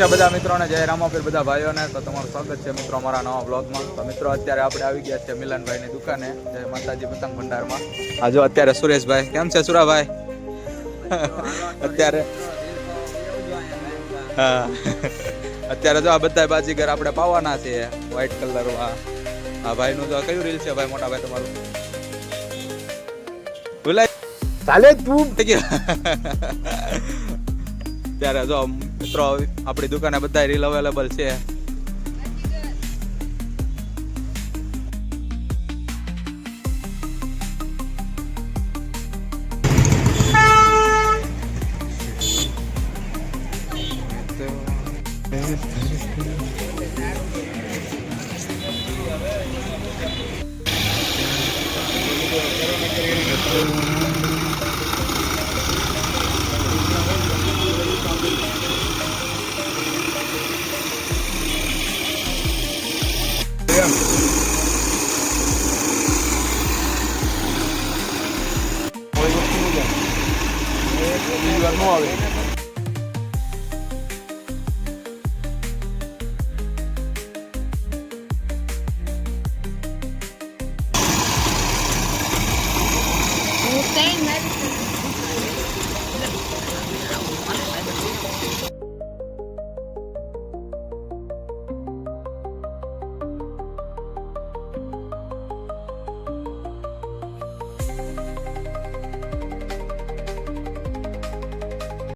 બધા મિત્રોને જય રામાપીર બધા ભાઈઓને તો તમારું સ્વાગત છે મિત્રો અમારા નવા બ્લોગમાં. તો મિત્રો અત્યારે આપણે આવી ગયા છે મિલનભાઈની દુકાને જય માતાજી પતંગ ભંડારમાં. આ જો અત્યારે સુરેશભાઈ કેમ છે સુરાભાઈ? અત્યારે હા અત્યારે જો આ બધા બાજીગર આપણે પાવાના છે વ્હાઈટ કલરમાં. હા ભાઈનું તો કયું રીલ છે ભાઈ મોટા ભાઈ તમારું? ભૂલાય ચાલે તું ત્યારે જો મિત્રો આપણી દુકાને બધા રીલ અવેલેબલ છે. કોઈ વસ્તુ ન આવે